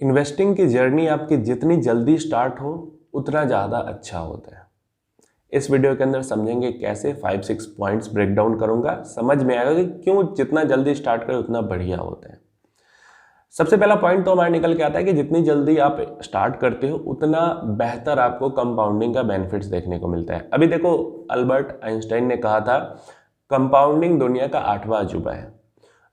Investing की journey आपकी जितनी जल्दी स्टार्ट हो उतना ज़्यादा अच्छा होता है। इस वीडियो के अंदर समझेंगे कैसे 5-6 पॉइंट्स ब्रेक डाउन करूंगा, समझ में आएगा कि क्यों जितना जल्दी स्टार्ट करें उतना बढ़िया होता है। सबसे पहला पॉइंट तो हमारा निकल के आता है कि जितनी जल्दी आप स्टार्ट करते हो उतना बेहतर आपको कंपाउंडिंग का बेनिफिट्स देखने को मिलता है। अभी देखो, अल्बर्ट आइंस्टाइन ने कहा था कंपाउंडिंग दुनिया का 8वां अजूबा है।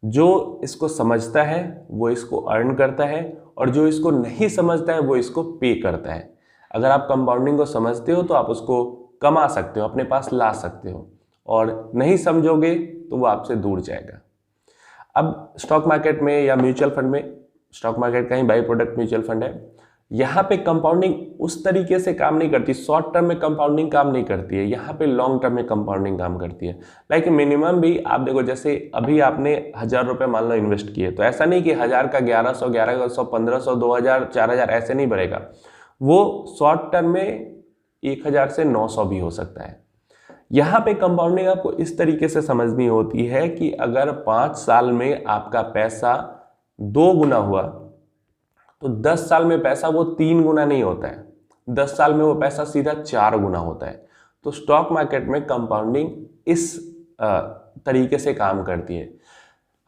जो इसको समझता है वो इसको अर्न करता है और जो इसको नहीं समझता है वो इसको पे करता है। अगर आप कंपाउंडिंग को समझते हो तो आप उसको कमा सकते हो, अपने पास ला सकते हो, और नहीं समझोगे तो वो आपसे दूर जाएगा। अब स्टॉक मार्केट में या म्यूचुअल फंड में, स्टॉक मार्केट का ही बाई प्रोडक्ट म्यूचुअल फंड है, यहाँ पे कंपाउंडिंग उस तरीके से काम नहीं करती। शॉर्ट टर्म में कंपाउंडिंग काम नहीं करती है, यहाँ पे लॉन्ग टर्म में कंपाउंडिंग काम करती है। लाइक मिनिमम भी आप देखो, जैसे अभी आपने 1000 रुपये मान लो इन्वेस्ट किए, तो ऐसा नहीं कि 1000 का 1100, 1100, 1500, 2000, 4000 ऐसे नहीं बढ़ेगा। वो शॉर्ट टर्म में 1000 से 900 भी हो सकता है। यहाँ पे कंपाउंडिंग आपको इस तरीके से समझनी होती है कि अगर 5 साल में आपका पैसा 2 गुना हुआ तो 10 साल में पैसा वो 3 गुना नहीं होता है, 10 साल में वो पैसा सीधा 4 गुना होता है। तो स्टॉक मार्केट में कंपाउंडिंग इस तरीके से काम करती है।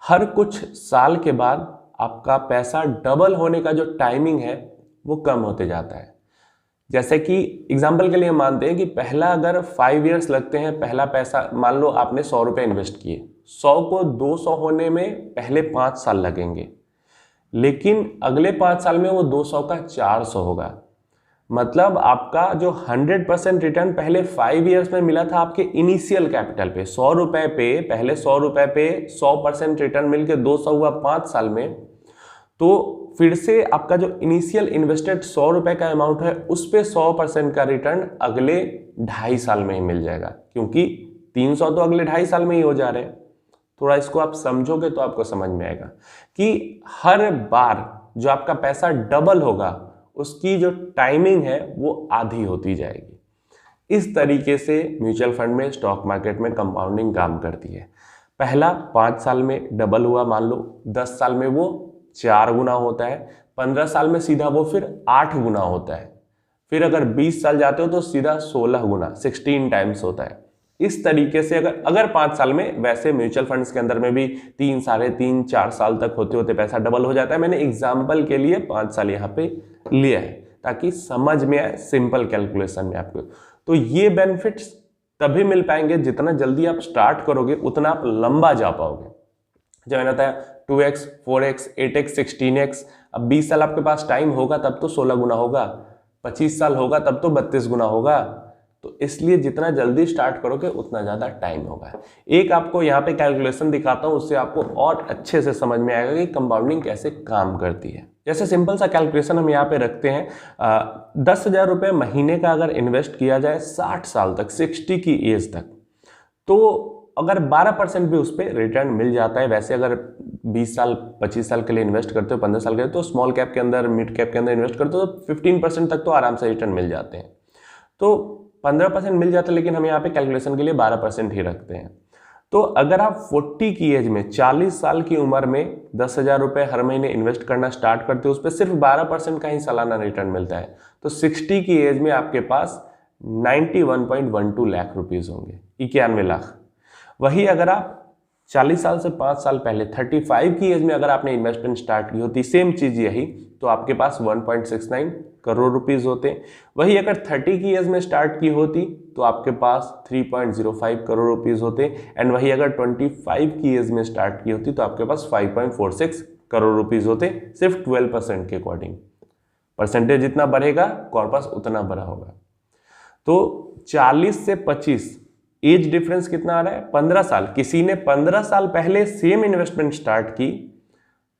हर कुछ साल के बाद आपका पैसा डबल होने का जो टाइमिंग है वो कम होते जाता है। जैसे कि एग्जाम्पल के लिए मानते हैं कि पहला अगर 5 इयर्स लगते हैं, पहला पैसा मान लो आपने 100 रुपये इन्वेस्ट किए, 100 को 200 होने में पहले 5 साल लगेंगे, लेकिन अगले 5 साल में वो 200 का 400 होगा। मतलब आपका जो 100% रिटर्न पहले 5 इयर्स में मिला था आपके इनिशियल कैपिटल पे, 100 रुपये पे, पहले 100 रुपये पे 100% रिटर्न मिलके 200 हुआ 5 साल में, तो फिर से आपका जो इनिशियल इन्वेस्टेड 100 रुपये का अमाउंट है उस पे 100% का रिटर्न अगले 2.5 साल में ही मिल जाएगा, क्योंकि 300 तो अगले 2.5 साल में ही हो जा रहे हैं। थोड़ा इसको आप समझोगे तो आपको समझ में आएगा कि हर बार जो आपका पैसा डबल होगा उसकी जो टाइमिंग है वो आधी होती जाएगी। इस तरीके से म्यूचुअल फंड में, स्टॉक मार्केट में कंपाउंडिंग काम करती है। पहला 5 साल में डबल हुआ मान लो, 10 साल में वो 4 गुना होता है, 15 साल में सीधा वो फिर 8 गुना होता है, फिर अगर 20 साल जाते हो तो सीधा 16 गुना, 16 टाइम्स होता है। इस तरीके से अगर 5 साल में, वैसे म्यूचुअल फंड्स के अंदर में भी 3, 3.5, 4 साल तक होते होते पैसा डबल हो जाता है। मैंने एग्जाम्पल के लिए 5 साल यहाँ पे लिया है ताकि समझ में आए सिंपल कैलकुलेशन में आपको। तो ये बेनिफिट्स तभी मिल पाएंगे जितना जल्दी आप स्टार्ट करोगे उतना आप लंबा जा पाओगे। जब मैंने बताया 2x, 4x, 8x, 16x, अब 20 साल आपके पास टाइम होगा तब तो 16 गुना होगा, 25 साल होगा तब तो 32 गुना होगा। तो इसलिए जितना जल्दी स्टार्ट करोगे उतना ज़्यादा टाइम होगा। एक आपको यहाँ पे कैलकुलेशन दिखाता हूँ, उससे आपको और अच्छे से समझ में आएगा कि कंपाउंडिंग कैसे काम करती है। जैसे सिंपल सा कैलकुलेशन हम यहाँ पे रखते हैं, 10,000 रुपये महीने का अगर इन्वेस्ट किया जाए 60 साल तक, 60 की एज तक, तो अगर 12% भी उस पर रिटर्न मिल जाता है। वैसे अगर 20 साल 25 साल के लिए इन्वेस्ट करते हो, 15 साल के लिए, तो स्मॉल कैप के अंदर, मिड कैप के अंदर इन्वेस्ट करते हो तो 15% तक तो आराम से रिटर्न मिल जाते हैं। तो 15% मिल जाता है, लेकिन हम यहाँ पे कैलकुलेशन के लिए 12% ही रखते हैं। तो अगर आप 40 की एज में, 40 साल की उम्र में 10,000 रुपये हर महीने इन्वेस्ट करना स्टार्ट करते हो, उस पर सिर्फ 12% का ही सालाना रिटर्न मिलता है। तो 60 की एज में आपके पास 91.12 लाख रुपीज़ होंगे, 91 लाख। वही अगर आप 40 साल से 5 साल पहले 35 की एज में अगर आपने इन्वेस्टमेंट स्टार्ट की होती, सेम चीज़ यही, तो आपके पास 1.69 करोड़ रुपीज़ होते। वही अगर 30 की एज में स्टार्ट की होती तो आपके पास 3.05 करोड़ रुपीज़ होते। एंड वही अगर 25 की एज में स्टार्ट की होती तो आपके पास 5.46 करोड़ रुपीज़ होते, सिर्फ 12% के अकॉर्डिंग। परसेंटेज जितना बढ़ेगा कॉर्पस उतना बड़ा होगा। तो 40 से 25 एज डिफरेंस कितना आ रहा है? 15 साल। किसी ने 15 साल पहले सेम इन्वेस्टमेंट स्टार्ट की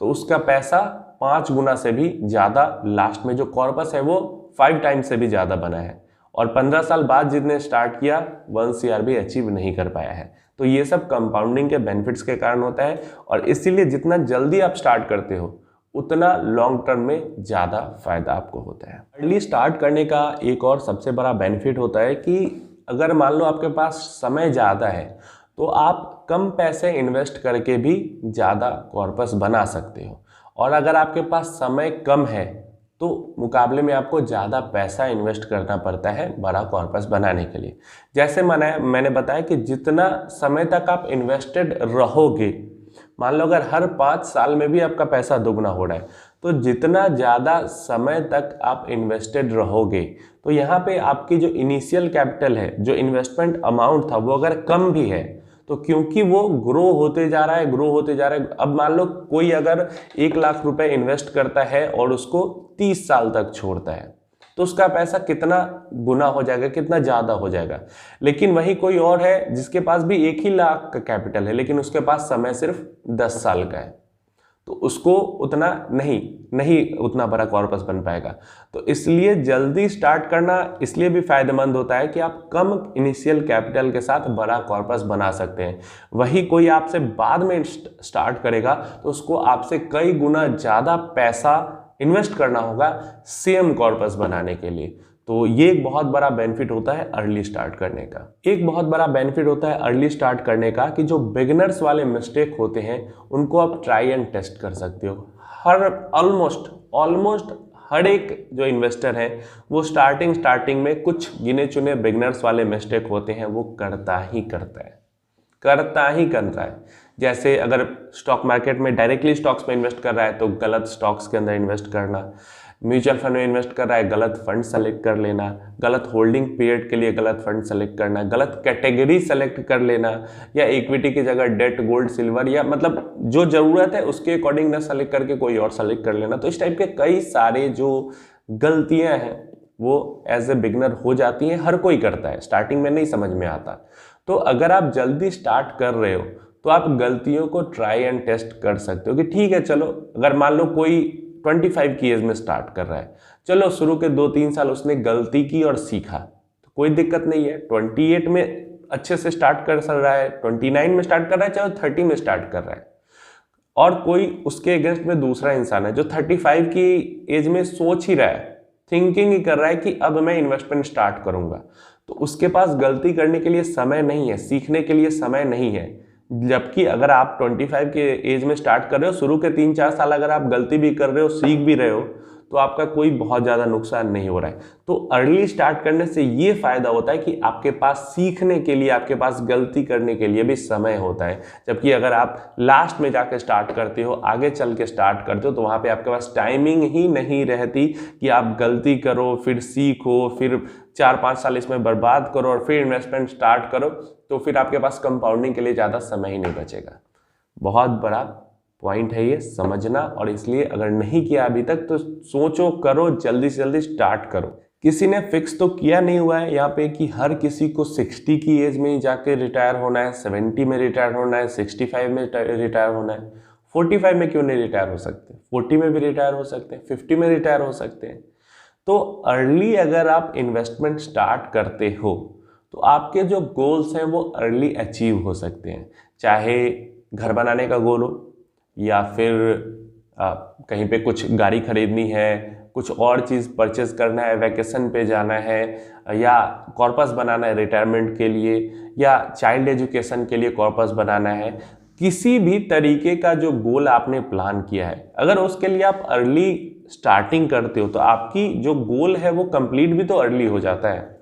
तो उसका पैसा 5 गुना से भी ज़्यादा, लास्ट में जो कॉर्पस है वो 5 टाइम्स से भी ज़्यादा बना है। और 15 साल बाद जितने स्टार्ट किया 1 CR भी अचीव नहीं कर पाया है। तो ये सब कंपाउंडिंग के बेनिफिट्स के कारण होता है, और इसीलिए जितना जल्दी आप स्टार्ट करते हो उतना लॉन्ग टर्म में ज़्यादा फायदा आपको होता है। अर्ली स्टार्ट करने का एक और सबसे बड़ा बेनिफिट होता है कि अगर मान लो आपके पास समय ज़्यादा है तो आप कम पैसे इन्वेस्ट करके भी ज़्यादा कॉर्पस बना सकते हो। और अगर आपके पास समय कम है तो मुकाबले में आपको ज़्यादा पैसा इन्वेस्ट करना पड़ता है बड़ा कॉर्पस बनाने के लिए। जैसे मैंने बताया कि जितना समय तक आप इन्वेस्टेड रहोगे, मान लो अगर हर 5 साल में भी आपका पैसा दोगुना हो रहा है, तो जितना ज़्यादा समय तक आप इन्वेस्टेड रहोगे, तो यहाँ पे आपकी जो इनिशियल कैपिटल है, जो इन्वेस्टमेंट अमाउंट था, वो अगर कम भी है तो क्योंकि वो ग्रो होते जा रहा है। अब मान लो कोई अगर 1 लाख रुपए इन्वेस्ट करता है और उसको 30 साल तक छोड़ता है, तो उसका पैसा कितना गुना हो जाएगा, कितना ज़्यादा हो जाएगा। लेकिन वही कोई और है जिसके पास भी 1 ही लाख का कैपिटल है, लेकिन उसके पास समय सिर्फ 10 साल का है, तो उसको उतना नहीं उतना बड़ा कॉर्पस बन पाएगा। तो इसलिए जल्दी स्टार्ट करना इसलिए भी फायदेमंद होता है कि आप कम इनिशियल कैपिटल के साथ बड़ा कॉर्पस बना सकते हैं। वही कोई आपसे बाद में स्टार्ट करेगा तो उसको आपसे कई गुना ज़्यादा पैसा इन्वेस्ट करना होगा सेम कॉर्पस बनाने के लिए। तो ये एक बहुत बड़ा बेनिफिट होता है अर्ली स्टार्ट करने का। एक बहुत बड़ा बेनिफिट होता है अर्ली स्टार्ट करने का कि जो बिगिनर्स वाले मिस्टेक होते हैं उनको आप ट्राई एंड टेस्ट कर सकते हो। ऑलमोस्ट हर एक जो इन्वेस्टर है वो स्टार्टिंग में कुछ गिने चुने बिगिनर्स वाले मिस्टेक होते हैं, वो करता ही करता है। जैसे अगर स्टॉक मार्केट में डायरेक्टली स्टॉक्स में इन्वेस्ट कर रहा है तो गलत स्टॉक्स के अंदर इन्वेस्ट करना, म्यूचुअल फंड में इन्वेस्ट कर रहा है गलत फंड सेलेक्ट कर लेना, गलत होल्डिंग पीरियड के लिए गलत फंड सेलेक्ट करना, गलत कैटेगरी सेलेक्ट कर लेना, या इक्विटी की जगह डेट, गोल्ड, सिल्वर, या मतलब जो ज़रूरत है उसके अकॉर्डिंग ना सेलेक्ट करके कोई और सेलेक्ट कर लेना। तो इस टाइप के कई सारे जो गलतियाँ हैं वो एज ए बिगनर हो जाती हैं, हर कोई करता है, स्टार्टिंग में नहीं समझ में आता। तो अगर आप जल्दी स्टार्ट कर रहे हो तो आप गलतियों को ट्राई एंड टेस्ट कर सकते हो कि ठीक है, चलो अगर मान लो कोई 25 की एज में स्टार्ट कर रहा है, चलो शुरू के 2-3 साल उसने गलती की और सीखा तो कोई दिक्कत नहीं है। 28 में अच्छे से स्टार्ट कर रहा है, 29 में स्टार्ट कर रहा है, चाहे 30 में स्टार्ट कर रहा है। और कोई उसके अगेंस्ट में दूसरा इंसान है जो 35 की एज में सोच ही रहा है, थिंकिंग ही कर रहा है कि अब मैं इन्वेस्टमेंट स्टार्ट करूंगा, तो उसके पास गलती करने के लिए समय नहीं है, सीखने के लिए समय नहीं है। जबकि अगर आप 25 के एज में स्टार्ट कर रहे हो, शुरू के 3-4 साल अगर आप गलती भी कर रहे हो, सीख भी रहे हो, तो आपका कोई बहुत ज़्यादा नुकसान नहीं हो रहा है। तो अर्ली स्टार्ट करने से ये फायदा होता है कि आपके पास सीखने के लिए, आपके पास गलती करने के लिए भी समय होता है। जबकि अगर आप लास्ट में जाके स्टार्ट करते हो, आगे चल के स्टार्ट करते हो, तो वहाँ पे आपके पास टाइमिंग ही नहीं रहती कि आप गलती करो, फिर सीखो, फिर 4-5 साल इसमें बर्बाद करो और फिर इन्वेस्टमेंट स्टार्ट करो, तो फिर आपके पास कंपाउंडिंग के लिए ज़्यादा समय ही नहीं बचेगा। बहुत बड़ा पॉइंट है ये समझना, और इसलिए अगर नहीं किया अभी तक तो सोचो, करो, जल्दी से जल्दी स्टार्ट करो। किसी ने फिक्स तो किया नहीं हुआ है यहाँ पे कि हर किसी को 60 की एज में ही जाके रिटायर होना है, 70 में रिटायर होना है, 65 में रिटायर होना है। 45 में क्यों नहीं रिटायर हो सकते? 40 में भी रिटायर हो सकते हैं, 50 में रिटायर हो सकते हैं। तो अर्ली अगर आप इन्वेस्टमेंट स्टार्ट करते हो तो आपके जो गोल्स हैं वो अर्ली अचीव हो सकते हैं। चाहे घर बनाने का गोल हो, या फिर कहीं पे कुछ गाड़ी खरीदनी है, कुछ और चीज़ परचेज करना है, वैकेशन पे जाना है, या कॉर्पस बनाना है रिटायरमेंट के लिए, या चाइल्ड एजुकेशन के लिए कॉर्पस बनाना है। किसी भी तरीके का जो गोल आपने प्लान किया है, अगर उसके लिए आप अर्ली स्टार्टिंग करते हो तो आपकी जो गोल है वो कंप्लीट भी तो अर्ली हो जाता है।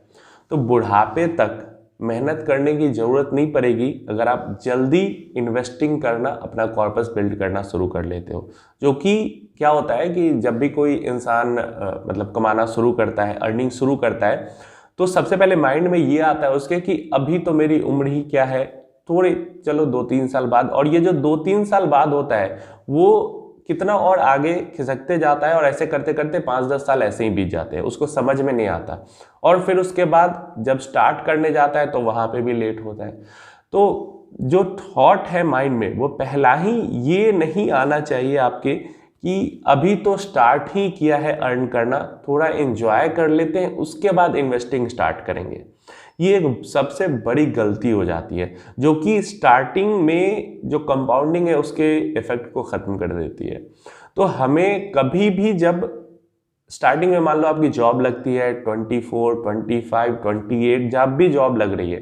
तो बुढ़ापे तक मेहनत करने की ज़रूरत नहीं पड़ेगी अगर आप जल्दी इन्वेस्टिंग करना, अपना कॉर्पस बिल्ड करना शुरू कर लेते हो। जो कि क्या होता है कि जब भी कोई इंसान मतलब कमाना शुरू करता है, अर्निंग शुरू करता है, तो सबसे पहले माइंड में ये आता है उसके कि अभी तो मेरी उम्र ही क्या है, थोड़े चलो 2-3 साल बाद, और ये जो 2-3 साल बाद होता है वो कितना और आगे खिसकते जाता है, और ऐसे करते करते 5-10 साल ऐसे ही बीत जाते हैं, उसको समझ में नहीं आता। और फिर उसके बाद जब स्टार्ट करने जाता है तो वहाँ पे भी लेट होता है। तो जो थॉट है माइंड में वो पहला ही ये नहीं आना चाहिए आपके कि अभी तो स्टार्ट ही किया है अर्न करना, थोड़ा एंजॉय कर लेते हैं, उसके बाद इन्वेस्टिंग स्टार्ट करेंगे। ये एक सबसे बड़ी गलती हो जाती है जो कि स्टार्टिंग में जो कंपाउंडिंग है उसके इफेक्ट को ख़त्म कर देती है। तो हमें कभी भी जब स्टार्टिंग में मान लो आपकी जॉब लगती है 24, 25, 28, जब भी जॉब लग रही है,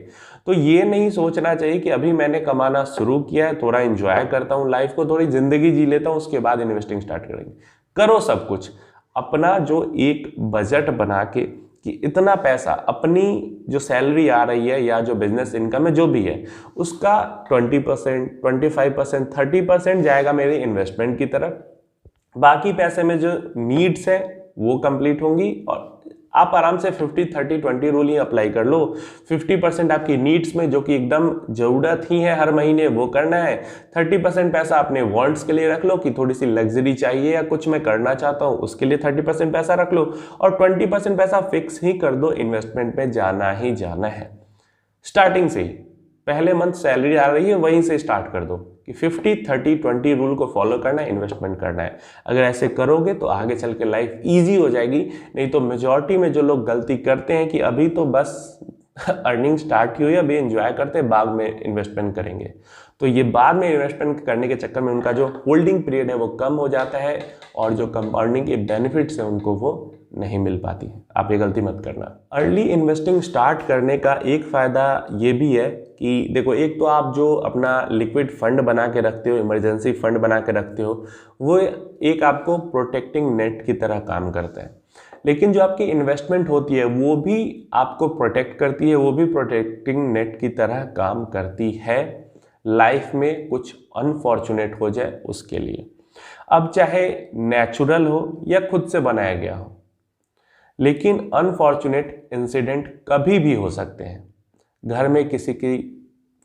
तो ये नहीं सोचना चाहिए कि अभी मैंने कमाना शुरू किया है, थोड़ा एंजॉय करता हूँ लाइफ को, थोड़ी जिंदगी जी लेता हूँ, उसके बाद इन्वेस्टिंग स्टार्ट करेंगे। करो सब कुछ, अपना जो एक बजट बना के कि इतना पैसा अपनी जो सैलरी आ रही है या जो बिजनेस इनकम है जो भी है उसका 20%, 25%, 30% जाएगा मेरे इन्वेस्टमेंट की तरफ। बाकी पैसे में जो नीड्स है वो कंप्लीट होंगी, और आप आराम से 50-30-20 रूल ही अप्लाई कर लो। 50% आपकी नीड्स में जो कि एकदम जरूरत ही है हर महीने वो करना है। 30% पैसा अपने वांट्स के लिए रख लो कि थोड़ी सी लग्जरी चाहिए या कुछ मैं करना चाहता हूं उसके लिए 30% पैसा रख लो, और 20% पैसा फिक्स ही कर दो, इन्वेस्टमेंट में जाना ही जाना है। स्टार्टिंग से ही पहले मंथ सैलरी आ रही है वहीं से स्टार्ट कर दो कि 50-30-20 रूल को फॉलो करना है, इन्वेस्टमेंट करना है। अगर ऐसे करोगे तो आगे चल के लाइफ इजी हो जाएगी। नहीं तो मेजॉरिटी में जो लोग गलती करते हैं कि अभी तो बस अर्निंग स्टार्ट की हुई है, अभी एंजॉय करते हैं, बाद में इन्वेस्टमेंट करेंगे, तो ये बाद में इन्वेस्टमेंट करने के चक्कर में उनका जो होल्डिंग पीरियड है वो कम हो जाता है, और जो कंपाउंडिंग के बेनिफिट्स हैं उनको वो नहीं मिल पाती। आप ये गलती मत करना। अर्ली इन्वेस्टिंग स्टार्ट करने का एक फ़ायदा ये भी है कि देखो, एक तो आप जो अपना लिक्विड फंड बना के रखते हो, इमरजेंसी फंड बना के रखते हो, वो एक आपको प्रोटेक्टिंग नेट की तरह काम करता है। लेकिन जो आपकी इन्वेस्टमेंट होती है वो भी आपको प्रोटेक्ट करती है, वो भी प्रोटेक्टिंग नेट की तरह काम करती है लाइफ में कुछ अनफॉर्चुनेट हो जाए उसके लिए। अब चाहे नेचुरल हो या खुद से बनाया गया हो, लेकिन अनफॉर्चुनेट इंसिडेंट कभी भी हो सकते हैं। घर में किसी की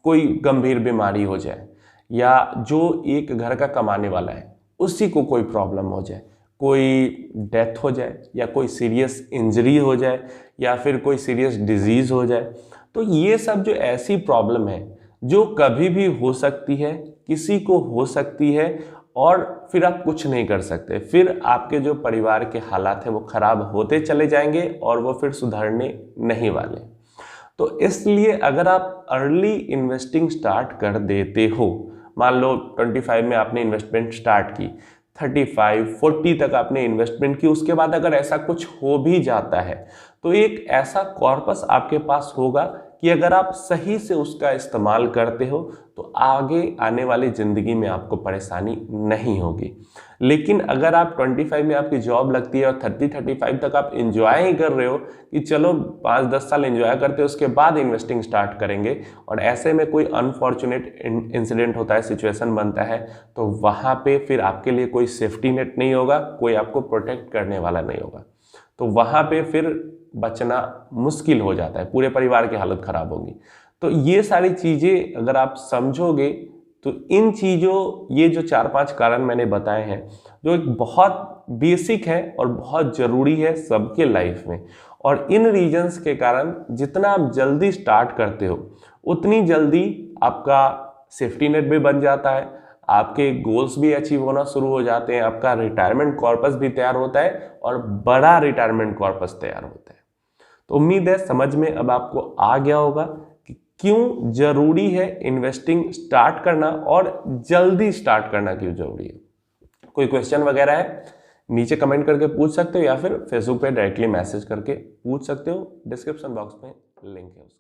कोई गंभीर बीमारी हो जाए, या जो एक घर का कमाने वाला है उसी को कोई प्रॉब्लम हो जाए, कोई डेथ हो जाए, या कोई सीरियस इंजरी हो जाए, या फिर कोई सीरियस डिजीज हो जाए, तो ये सब जो ऐसी प्रॉब्लम है जो कभी भी हो सकती है, किसी को हो सकती है, और फिर आप कुछ नहीं कर सकते। फिर आपके जो परिवार के हालात है वो खराब होते चले जाएंगे और वो फिर सुधरने नहीं वाले। तो इसलिए अगर आप अर्ली इन्वेस्टिंग स्टार्ट कर देते हो, मान लो 25 में आपने इन्वेस्टमेंट स्टार्ट की, 35-40 तक आपने इन्वेस्टमेंट की, उसके बाद अगर ऐसा कुछ हो भी जाता है तो एक ऐसा कॉर्पस आपके पास होगा कि अगर आप सही से उसका इस्तेमाल करते हो तो आगे आने वाली ज़िंदगी में आपको परेशानी नहीं होगी। लेकिन अगर आप 25 में आपकी जॉब लगती है और 30-35 तक आप एंजॉय ही कर रहे हो कि चलो 5-10 साल एंजॉय करते हो उसके बाद इन्वेस्टिंग स्टार्ट करेंगे, और ऐसे में कोई अनफॉर्चुनेट इंसिडेंट होता है, सिचुएशन बनता है, तो वहाँ पे फिर आपके लिए कोई सेफ्टी नेट नहीं होगा, कोई आपको प्रोटेक्ट करने वाला नहीं होगा, तो वहाँ पे फिर बचना मुश्किल हो जाता है, पूरे परिवार की हालत खराब होगी। तो ये सारी चीज़ें अगर आप समझोगे तो इन चीज़ों, ये जो 4-5 कारण मैंने बताए हैं जो एक बहुत बेसिक है और बहुत ज़रूरी है सबके लाइफ में, और इन रीजंस के कारण जितना आप जल्दी स्टार्ट करते हो उतनी जल्दी आपका सेफ्टी नेट भी बन जाता है, आपके गोल्स भी अचीव होना शुरू हो जाते हैं, आपका रिटायरमेंट कॉर्पस भी तैयार होता है और बड़ा रिटायरमेंट कॉर्पस तैयार होता है। तो उम्मीद है समझ में अब आपको आ गया होगा कि क्यों जरूरी है इन्वेस्टिंग स्टार्ट करना, और जल्दी स्टार्ट करना क्यों जरूरी है। कोई क्वेश्चन वगैरह है नीचे कमेंट करके पूछ सकते हो, या फिर फेसबुक पे डायरेक्टली मैसेज करके पूछ सकते हो, डिस्क्रिप्शन बॉक्स में लिंक है उसका।